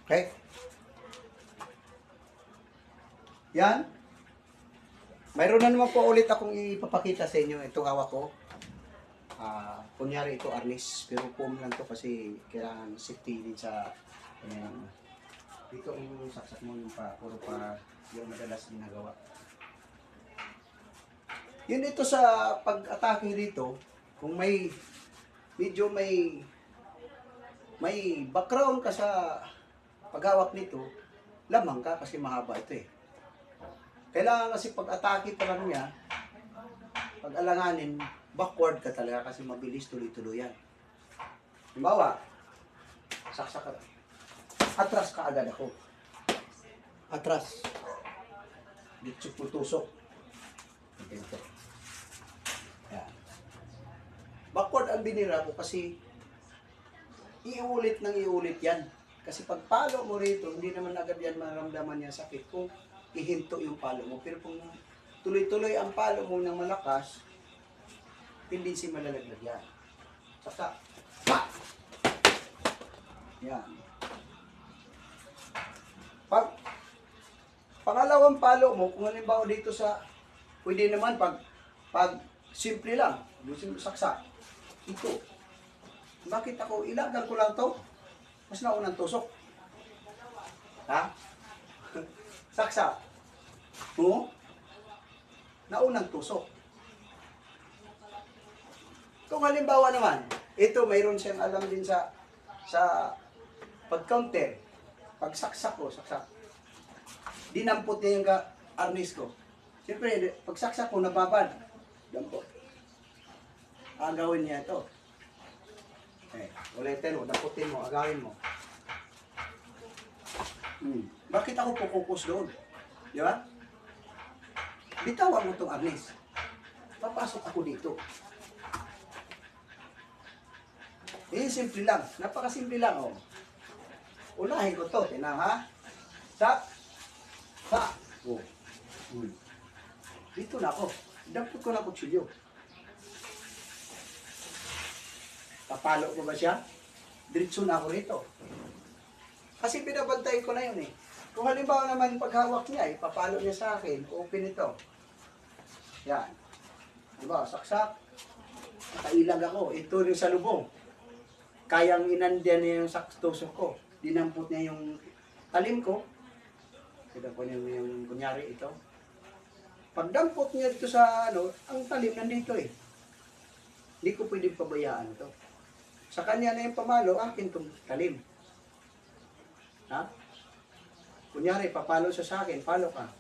Okay? Yan. Mayroon na naman po ulit akong ipapakita sa inyo. Itong hawak ko. Kunyari ito arnis. Pero foam lang to kasi kailangan safety din sa dito yung saksak mo yung puro yung madalas ginagawa. Yun dito sa pag-atake dito, kung medyo may background ka sa paghawak nito, lamang ka kasi mahaba ito eh. Kailangan kasi pag-atake pa lang niya, pag alanganin, backward ka talaga kasi mabilis tuloy-tuloy yan. Halimbawa, saksak ka. Atras ka agad ako. Atras. Dito putusok. Ganito. Yan. Backward ang binira ko kasi iulit ng iulit yan. Kasi pag palo mo rito, hindi naman agad yan maramdaman niya sakit kung ihinto yung palo mo. Pero kung tuloy-tuloy ang palo mo ng malakas, hindi si malalaglag yan. Saksak. Pa! Yan. Pag pangalawang palo mo, kung halimbawa dito sa, pwede naman pag simple lang, gusto saksak. Ito. Bakit ako, ilagan ko lang to? Mas naunang tusok. Ha? Saksak. Oo? Naunang tusok. Kung halimbawa naman, ito mayroon siyang alam din sa pag-counter. Pag saksak ko, saksak. Dinampot niya yung arnis ko. Siyempre, pag saksak ko, nababad. Dampot. Agawin niya ito. Ulitin mo, damputin mo, agawin mo. Bakit ako pukukus doon? Di ba? Bitawan mo itong arnis. Papasok ako dito. Simple lang. Napakasimple lang, oh. Unahin ko to, tinang ha? Sak! Sak! Oh. Dito na ako. Dampot ko na kutsilyo. Papalo ko ba siya? Diretso na ako rito. Kasi pinabantay ko na yun eh. Kung halimbawa naman paghawak niya, papalo niya sa akin, open ito. Yan. Diba, saksak. Nakailag ako. Ito yung salubong. Kayang inandiyan niya yung tusok ko. Dinampot niya yung talim ko. Kita ko niya yung kunyari ito. Pag dampot niya dito sa ang talim nandito eh. Hindi ko pwedeng pabayaan ito. Sa kanya na yung pamalo, akin itong talim. Ha? Kunyari, papalo siya sa akin, palo ka.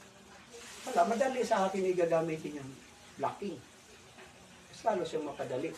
Wala, madali sa akin gagamitin yung blocking. Mas lalo siyang makadali.